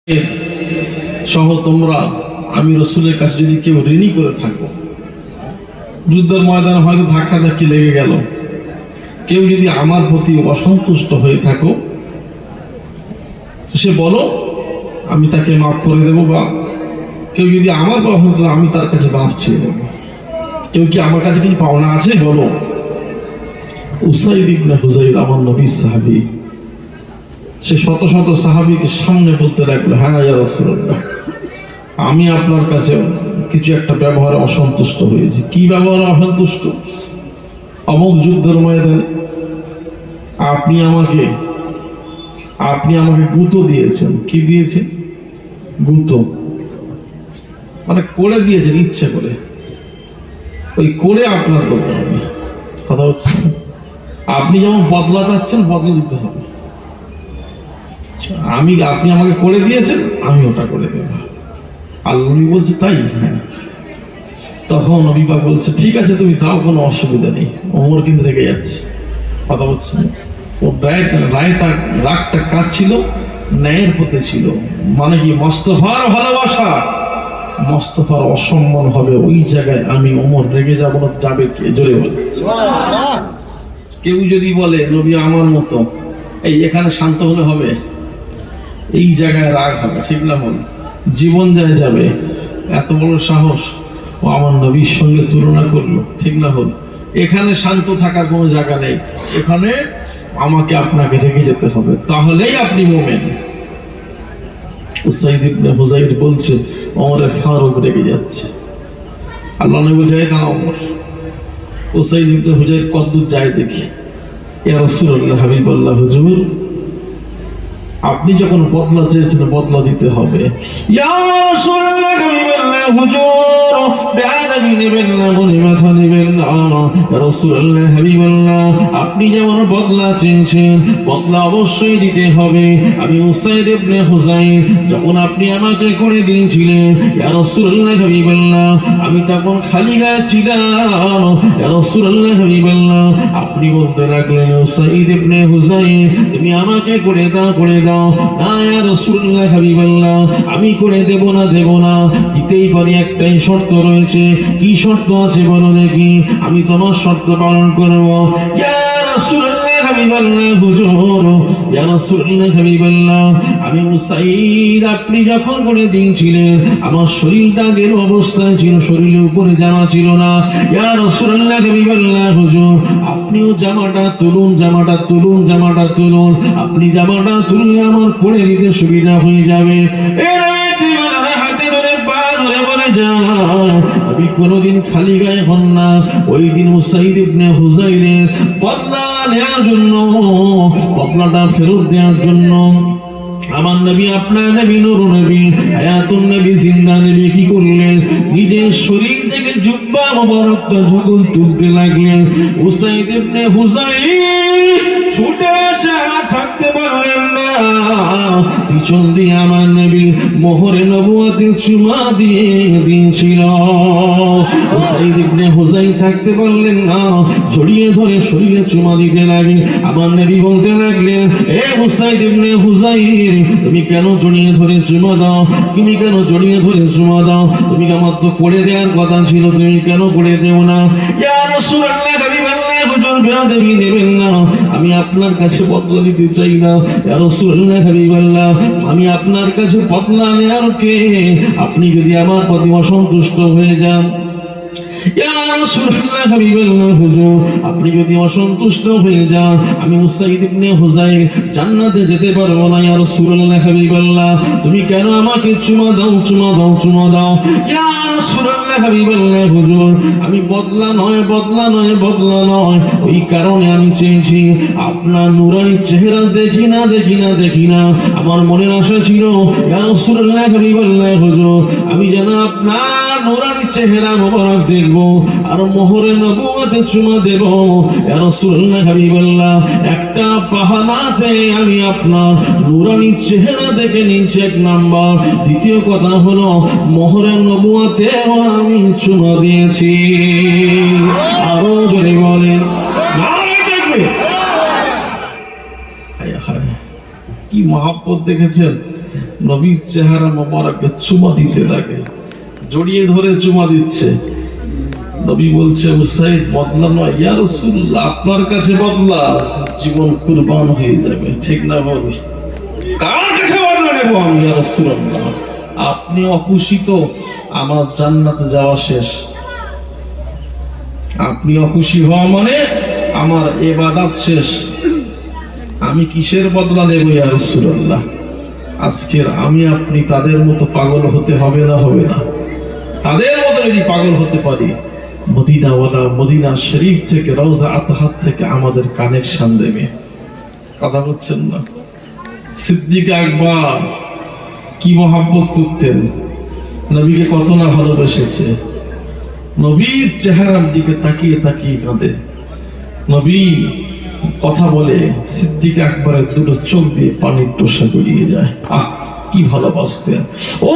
সহ তোমরা আমি রসুলের কাছে যদি কেউ ঋণী করে থাকো, যুদ্ধের ময়দানে হয়তো ধাক্কাধাক্কি লেগে গেল, কেউ যদি আমার প্রতি অসন্তুষ্ট হয়ে থাকো সে বলো, আমি তাকে মাফ করে দেবো। বা কেউ যদি আমার অসন্তুষ্ট, আমি তার কাছে মাফ চেয়ে দেবো। কেউ কি আমার কাছে কিছু পাওনা আছে বলো। উসাইদ ইবনে হুযাইর আমার নবীর সাহাবী, সে শত শত সাহাবীকে সামনে বলতে লাগলো, হ্যাঁ ইয়া রাসূলুল্লাহ, আমি আপনার কাছে কিছু একটা ব্যবহারে অসন্তুষ্ট হয়েছি। কি ব্যবহারে অসন্তুষ্ট? অমুক যুদ্ধের ময়দানে আপনি আমাকে গুঁতো দিয়েছেন। কি দিয়েছেন? গুঁতো, মানে করে দিয়েছেন ইচ্ছে করে। ওই করে আপনার করতে হবে, কথা হচ্ছে। আপনি যেমন বদলা চাচ্ছেন, বদলা দিতে হবে। আপনি আমাকে করে দিয়েছেন, আমি ওটা করে দেব। আল্লাহ বলছে তাই? হ্যাঁ। তখন নবী পাক বলছে, ঠিক আছে তুমি দাও, কোনো অসুবিধা নেই। ওমর কিন্তু রেগে যাচ্ছে, কথা হচ্ছে। ও রাগটা কাজ ছিল, ন্যায়ের প্রতি ছিল। মানে কি, মোস্তফার ভালোবাসা, মোস্তফার অসম্মান হবে ওই জায়গায় আমি ওমর রেগে যাবো না, যাবে কে? জোরে বলে। কেউ যদি বলে নবী আমার মতো, এখানে শান্ত হলে হবে, এই জায়গায় রাগ হবে, ঠিক না? বল, জীবন যায় যাবে। এত বড় সাহস, ও আমার নবীর সঙ্গে তুলনা করলো, ঠিক না? হল, এখানে শান্ত থাকার কোনো জায়গা নেই, এখানে আমাকে আপনাকে রেগে যেতে হবে, তাহলেই আপনি মুমিন। উসাইদ ইবনে হুযাইর বলছে, ওমরে ফারুক রেগে যাচ্ছে। আল্লাহ নবী বলছে, না ওমর। উসাইদ ইবনে হুযাইর কতদূর যায় দেখি। ইয়া রাসূলুল্লাহ, হাবিবাল্লাহ, হুজুর আপনি যখন বদলা চেয়েছেন, বদলা দিতে হবে। ইয়া রাসূলুল্লাহ, হাবিবাল্লাহ, হুজুর বেয়াদবি নেবেন না, বলে মাথা নেবেন না। ইয়া রাসূলুল্লাহ, হাবিবাল্লাহ, আপনি যেমন বদলা চেয়েছেন, বদলা অবশ্যই দিতে হবে। আমি উসাইদ ইবনে হুযাইর, যখন আপনি আমাকে করে দিয়েছিলেন, ইয়া রাসূলুল্লাহ, হাবিবাল্লাহ, আমি তখন খালি গায়ে ছিলাম। ইয়া রাসূলুল্লাহ, হাবিবাল্লাহ, আপনি বলতে লাগলেন, উসাইদ ইবনে হুযাইর, তুমি আমাকে করে দাও, করে দাও। না ইয়া রাসূলুল্লাহ, হাবিবাল্লাহ, আমি করে দেব না, দিতেই পারি, একটাই শর্ত রয়েছে। কি শর্ত আছে বলো দেখি, আমি তোমার শর্ত পালন করব। ইয়া রাসূলুল্লাহ, হাবিবাল্লাহ, হুজুর, ইয়া রাসূলুল্লাহ, হাবিবাল্লাহ, আমি উসাইদ আপনি যখন করে দিয়েছিলেন, আমার শরীরটা গেল অবস্থায় ছিল, শরীরের উপরে জামা ছিল না। ইয়া রাসূলুল্লাহ, হাবিবাল্লাহ, হুজুর আপনিও জামাটা তুলুন, জামাটা তুলুন, জামাটা তুলুন। আপনি জামাটা তুললে আমার পরে দিতে সুবিধা হয়ে যাবে। হাতে ধরে পা ধরে বলে যায়, আমি কোনোদিন খালি গায়ে হন না। ওই দিন উসাইদ ইবনে হুযাইরের বদলা নেওয়ার জন্য, বদলাটা ফেরত দেওয়ার জন্য আমার নবী, আপনার নবী, নূর নবী, হায়াতুন নবী, জিন্দা নবী কি করলেন? নিজের শরীর থেকে জুব্বা মোবারকটা যখন তুলতে লাগলেন, উসাইদ ইবনে হুযাইর ছুটে এসে থাকতে পারলেন না। পিছন দিয়ে আমার নবী মোহরে নবুয়তের চুমা দিয়ে দিয়েছিল। উসাইদ ইবনে হুযাইর থাকতে পারলেন না, জড়িয়ে ধরে শরীরে চুমা দিতে লাগে। আমার নবী বলতে লাগলেন, এ উসাইদ ইবনে হুযাইর, তুমি কেন জড়িয়ে ধরে চুমা দাও? তুমি কেন জড়িয়ে ধরে চুমা দাও? তুমি আমার তো করে দেওয়ার কথা ছিল, তুমি কেন করে দেও না? ইয়া রাসূলুল্লাহ, হাবিবাল্লাহ, হুজুর বেয়াদবি নেবেন না, আমি আপনার কাছে বদলা দিতে চাই না। ইয়া রাসূলুল্লাহ, হাবিবাল্লাহ, আমি আপনার কাছে বদলা নেওয়ার কে? আপনি যদি আমার প্রতি অসন্তুষ্ট হয়ে যান, ইয়া রাসূলুল্লাহ, হাবিবাল্লাহ, হুজুর আপনি যদি অসন্তুষ্ট হয়ে যান, আমি উসাইদ ইবনে হুযাইর জান্নাতে যেতে পারবো না। ইয়া রাসূলুল্লাহ, হাবিবাল্লাহ, তুমি কেন আমাকে চুমা দাও, চুমা দাও, চুমা দাও? ইয়া রাসূলুল্লাহ, হাবিবাল্লাহ, হুজুর আমি বদলা নয়, বদলা নয়, বদলা নয়, ওই কারণে আমি চেয়েছি আপনার নূরানি চেহারা দেখি না, দেখি না, দেখি না। আমার মনের আশা ছিল, ইয়া রাসূলুল্লাহ, হাবিবাল্লাহ, হুজুর আমি যেন আপনার নূরানি চেহারা মোবারক দেখব, আর মোহরে নবুয়তে চুমা দেব। ইয়া রাসূলুল্লাহ, হাবিবাল্লাহ, একটা বাহানাতে আমি আপনার নূরানি চেহারা দেখে নিয়েছি, এক নাম্বার। দ্বিতীয় কথা হলো, মোহরে নবুয়তেও আমি চুমা দিয়েছি। আরো জোরে বলেন, কি মহাব্বত দেখেছেন। নবীর চেহারা মোবারককে চুমা দিতে লাগে, জড়িয়ে ধরে চুমা দিচ্ছে। নবী বলছে উসাইদ বদলা নয় ইয়া রাসূলুল্লাহ, আপনার কাছে বদলা, জীবন কুরবান হয়ে যাবে। ঠিক না বল, কার কাছে বদলা নেব আমি ইয়া রাসূলুল্লাহ? আপনি অখুশি তো আমার জান্নাতে যাওয়া শেষ। আপনি অখুশি হওয়া মানে আমার ইবাদত শেষ। আমি কিসের বদলা নেব ইয়া রাসূলুল্লাহ? আজকের আমি আপনি তাদের মতো পাগল হতে হবে না? হবে না? তাদের মতো যদি পাগল হতে পারি, মদিনাওয়ালা মদিনা শরীফ থেকে রওজা আতহার থেকে আমাদের কানেকশন দেবে। কথা বলছেন না? সিদ্দিক আকবর কি মহাব্বত করতেন, নবীকে কত না ভালোবেসেছে। নবীর চেহারার দিকে তাকিয়ে তাকিয়ে কাঁদে। নবী কথা বলে সিদ্দিক আকবরের দুটো চোখ দিয়ে পানির টোসা গড়িয়ে যায়। আহ, কি ভালোবাসতেন। ও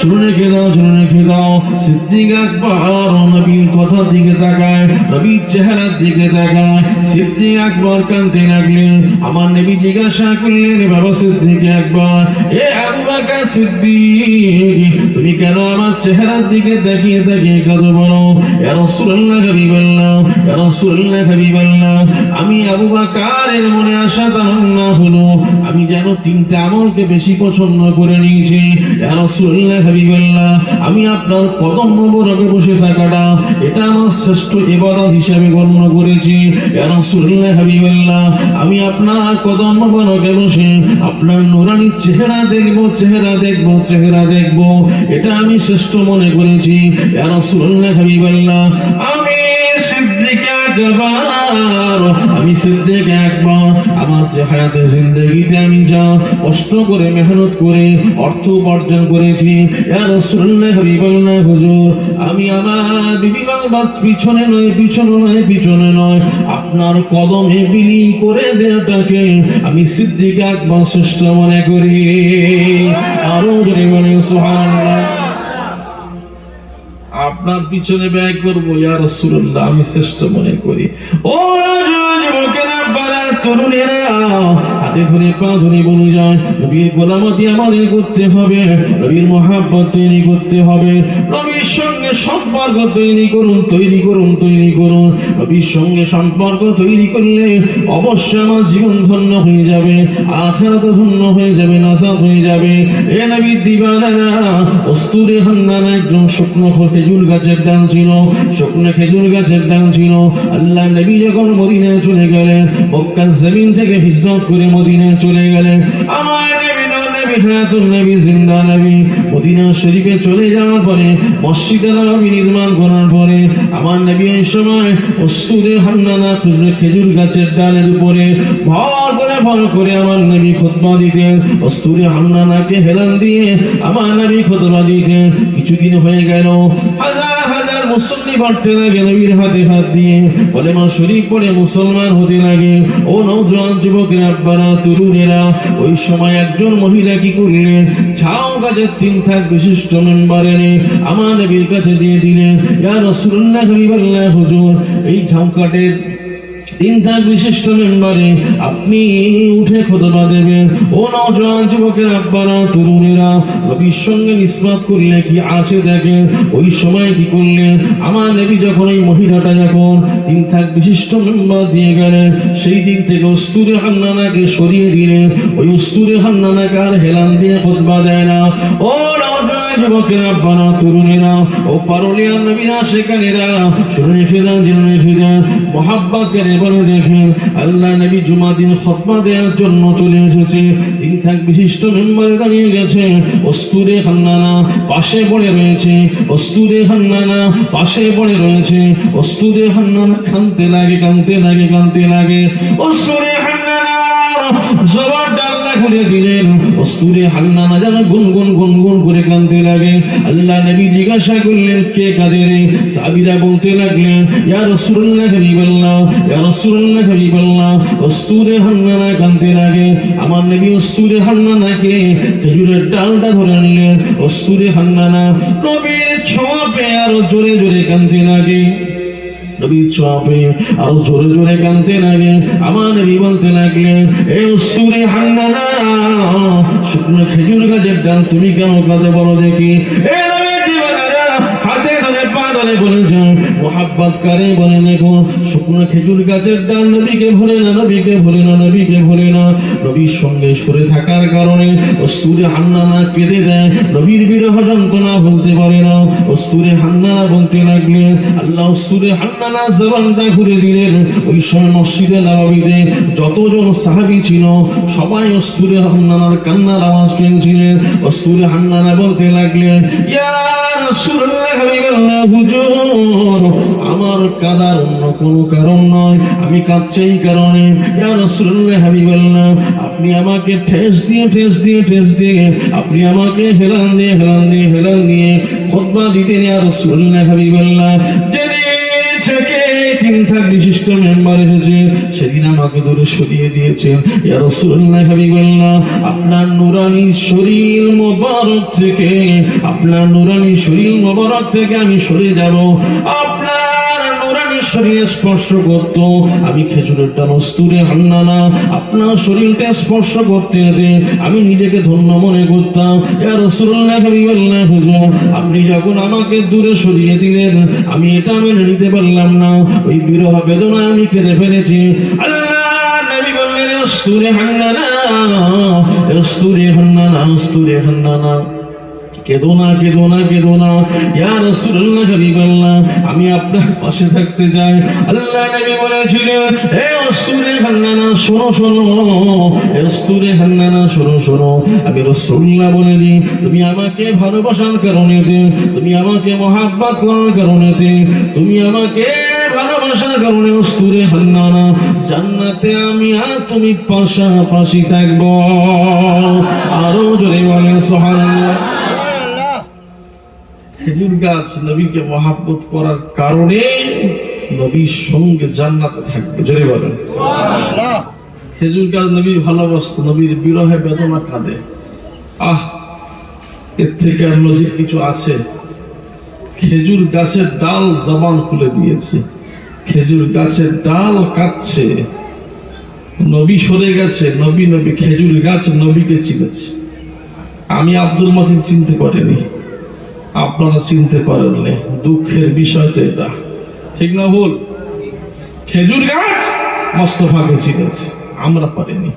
শুনে খেদাও, শুনে খেদাও। সিদ্দিক আকবর নবীর কথার দিকে তাকায়, নবীর চেহারার দিকে তাকায়। সিদ্দিক আকবর কাঁদতে লাগলেন। আমার নবী জিজ্ঞাসা করলেন, বাবা সিদ্দিক আকবর, এ আবু বকর সিদ্দিক, তুমি কেন আমার চেহারার দিকে তাকিয়ে তাকিয়ে কাঁদো বলো? ইয়া রাসূলুল্লাহ হাবিবাল্লাহ, ইয়া রাসূলুল্লাহ হাবিবাল্লাহ, আমি আবু বকরের মনে আশা তামান্না হলো আমি যেন তিনটা আমলকে বেশি পছন্দ করে নিয়েছি। ইয়া রাসূলুল্লাহ হাবিবাল্লাহ, আমি আপনার কদম মোবারকে বসে থাকাটা এটা আমার শ্রেষ্ঠ ইবাদত হিসেবে গণ্য করেছি। ইয়া রাসূলুল্লাহ হাবিবাল্লাহ, আমি আপনার কদম মোবারকে বসে আপনার নূরানি চেহারা দেখব, চেহারা দেখব, চেহারা দেখব, এটা আমি শ্রেষ্ঠ মনে করেছি। ইয়া রাসূলুল্লাহ হাবিবাল্লাহ, আমি সিদ্দিক আকবর, আমি সিদ্দিক আকবর আমার যে হায়াতে জিন্দেগিতে আমি যা কষ্ট করে মেহনত করে অর্থ উপার্জন করেছি, ইয়া রাসূলুল্লাহ হাবিবাল্লাহ হুজুর, আমি আমার বিবি বাবার পিছনে নয়, পিছনে নয়, পিছনে নয়, আপনার কদমে বিলি করে দেওয়াটাকে আমি সিদ্দিক আকবর শ্রেষ্ঠ মনে করি। আরো জোরে বলেন সুবহানাল্লাহ। আপনার পিছনে ব্যয় করবো ইয়া রাসূলুল্লাহ, আমি শ্রেষ্ঠ মনে করি। ও যুবকেরা, তরুণেরা, হাতে ধরে পা ধরে বলে যায়, নবীর গোলামতি আমাদের করতে হবে, নবীর মহাব্বত তৈরি করতে হবে, নবীর সঙ্গে সম্পর্ক তৈরি করুন, তৈরি করুন, তৈরি করুন। নবীর সঙ্গে সম্পর্ক তৈরি করলে অবশ্যই আমার জীবন ধন্য হয়ে যাবে, আখিরাত ধন্য হয়ে যাবে, নাজাত হয়ে যাবে। এ নবীর দিওয়ানারা, কস্তুরী হান্নান একজন শুকনো খেজুর গাছের ডাল ছিল, শুকনো খেজুর গাছের ডাল ছিল। আল্লাহ নবী যখন মদিনায় চলে গেলেন, মক্কার জমিন থেকে হিজরত করে মদিনায় চলে গেলেন, আমার নবী নবী হায়াতুন নবী জিন্দা নবী মদিনা শরীফে চলে যাওয়ার পরে, মসজিদে নববী নির্মাণ করার পরে, আমার নবী এই সময় কস্তুরী হান্নানা খেজুর গাছের ডালের উপরে ভর করে আমার নবী খুতবা দিতেন। কস্তুরী হান্নানাকে হেলান দিয়ে আমার নবী খুতবা দিতেন। কিছুদিন হয়ে গেল, হাজার হাজার মুসল্লি বাড়তে লাগে, নবীর হাতে হাত দিয়ে কলেমা শরীফ পড়ে মুসলমান হতে লাগে। ও নওজোয়ান যুবকেরা, আব্বারা, তরুণেরা, ওই সময় একজন মহিলা কি করলেন, ঝাউ গাছের 3 থাক বিশিষ্ট মেম্বার এনে আমার নবীর কাছে দিয়ে দিলেন। ইয়া রাসূলুল্লাহ হাবিবাল্লাহ হুজুর, এই ঝাউ কাঠের 3 থাক বিশিষ্ট মেম্বারে আপনি উঠে খুতবা দেবেন। ও নওজোয়ান যুবকের আব্বারা, তরুণেরা, নবীর সঙ্গে নিসবত করলে কি আছে দেখেন। ওই সময় কি করলেন, আমার নবী যখন এই মহিলাটা যখন 3 থাক বিশিষ্ট মেম্বার দিয়ে গেলেন, সেই দিন থেকে কস্তুরী হান্নানাকে সরিয়ে দিলেন। ওই কস্তুরী হান্নানাকে আর হেলান দিয়ে খুতবা দেয় না। ও নওজোয়ান যুবকের আব্বারা, তরুণেরা, ও পারুলিয়ার নবীরা, সেখানেরা, শুনে ফেলেন, জেনে ফেলেন, মহাব্বত করে বলে দেখেন, আল্লাহ নবী জুমা দিন খুতবা দেওয়ার জন্য চলে এসেছে। 3 থাক বিশিষ্ট মেম্বারে দাঁড়িয়ে গেছে, কস্তুরী হান্নানা পাশে পড়ে রয়েছে, কস্তুরী হান্নানা পাশে পড়ে রয়েছে। কস্তুরী হান্নানা কাঁদতে লাগে, কাঁদতে লাগে, কাঁদতে লাগে। কস্তুরী হান্নানা জবানটা আল্লাহ খুলে দিলেন। কস্তুরী হান্নানা যেন গুনগুন গুনগুন করে কাঁদতে লাগে। আল্লাহ নবী জিজ্ঞাসা করলেন, কে কাঁদে রে? সাহাবীরা বলতে লাগলেন, ইয়া রাসূলুল্লাহ হাবিবাল্লাহ, ইয়া রাসূলুল্লাহ হাবিবাল্লাহ, কস্তুরী হান্নানা কাঁদতে লাগে। আমার নবী কস্তুরী হান্নানাকে খেজুরের ডালটা ধরে নিলেন। কস্তুরী হান্নানা নবীর ছোঁয়া পেয়ে আরো জোরে জোরে কাঁদতে লাগে। নবীর ছোঁয়াবে আরো জোরে জোরে কাঁদতে লাগে। আমার নবী বলতে লাগলেন, এ উস্তুরে হান্নানা, শুকনো খেজুর গাছের ডাল তুমি কেন কাঁদে বলো দেখি। এ নবীর দিওয়ানারা হাতে ধরে পা ধরে বলেছে, মোহাব্বত করে বলে দেখো, শুকনো খেজুর গাছের ডাল নবীকে ভরে না, নবীকে ভরে না, নবীকে ভরে না। নবীর সঙ্গে সরে থাকার কারণে উস্তুরে হান্নানা কেঁদে দেয়, নবীর বিরহ যন্ত্রণা বলতে পারে না। উস্তুরে হান্নানা বলতে লাগলেন, আল্লাহ উস্তুরে হান্নানা জবানটা ঘুরে দিলেন। ওই সময় মসজিদে নববীতে যতজন সাহাবী ছিল সবাই উস্তুরে হান্নানার কান্নার আওয়াজ পেয়েছিলেন। উস্তুরে হান্নানা বলতে লাগলেন, ইয়া রাসূলুল্লাহ হাবিবাল্লাহ হুজুর, আমার কাঁদার অন্য কোনো কারণ নয়, আমি কাঁদছি এই কারণে। ইয়া রাসূলুল্লাহ হাবিবাল্লাহ, আপনি আমাকে ঠেস দিয়ে আপনি আমাকে হেলান দিয়ে খুতবা দিতেন। ইয়া রাসূলুল্লাহ হাবিবাল্লাহ, যেদিন থেকে তিন থাক বিশিষ্ট মেম্বার এসেছে সেদিন আমাকে দূরে সরিয়ে দিয়েছেন। ইয়া রাসূলুল্লাহ হাবিবাল্লাহ, আপনার নুরানি শরীর মোবারক থেকে আমি সরে যাব। আপনার নুরানি শরীর স্পর্শ করত, আমি খেজুরের ডাল উস্তুরে হান্নানা আপনার শরীরটা স্পর্শ করতে আমি নিজেকে ধন্য মনে করতাম। ইয়া রাসূলুল্লাহ হাবিবাল্লাহ হুজুর, আপনি যখন আমাকে দূরে সরিয়ে দিলেন আমি এটা মেনে নিতে পারলাম না, ওই বিরহ বেদনা আমি কেঁদে ফেলেছি। আল্লাহ নবী বললেন, উস্তুরে হান্নানা, কেঁদো না। ইয়া রাসূলুল্লাহ হাবিবাল্লাহ, আমি আপনার পাশে থাকতে চাই। আল্লাহ নবী বলেছিলেন, হে উস্তুরে হান্নানা শোনো, আমি রাসূলুল্লাহ বলে দিই, তুমি আমাকে ভালোবাসার কারণে, তুমি আমাকে মহব্বত করার কারণে, তুমি আমাকে ভালোবাসার কারণে উস্তুরে হান্নানা জান্নাতে আমি আর তুমি পাশাপাশি থাকবো। আরো জোরে বলেন সুবহানাল্লাহ। খেজুর গাছ নবীকে মহব্বত করার কারণে নবীর সঙ্গে জান্নাতে থাকবে। জোরে বলেন সুবহানাল্লাহ। খেজুর গাছ নবীর ভালোবাসত, নবীর বিরহে বেদনা কাঁদে। এর থেকে আর নজির কিছু আছে? খেজুর গাছের ডাল জবান খুলে দিয়েছে, খেজুর গাছের ডাল কাঁদছে, নবী সরে গেছে, নবী খেজুর গাছ নবীকে চিনেছে। আমি আব্দুল মতিন চিনতে পারিনি, আপনারা চিনতে পারেননি, দুঃখের বিষয় তো এটা, ঠিক না ভুল? খেজুর গাছ মুস্তাফাকে চিনেছে, আমরা পারিনি।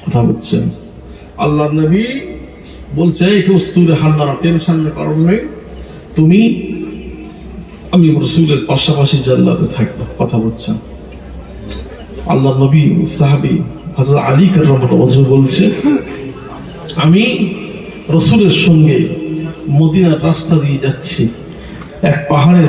কথা বলছেন, আল্লাহ নবী বলছে, এই উস্তুরে হান্নানা, টেনশনের কারণ নেই, তুমি আমি রাসূলের পাশাপাশি জান্নাতে থাকবো। কথা বলছেন, আল্লাহ নবী সাহাবী হযরত আলী কাররামাল্লাহু ওয়াজহু বলছে, আমি রাসূলের সঙ্গে মদিনার রাস্তা দিয়ে যাচ্ছি, এক পাহাড়ের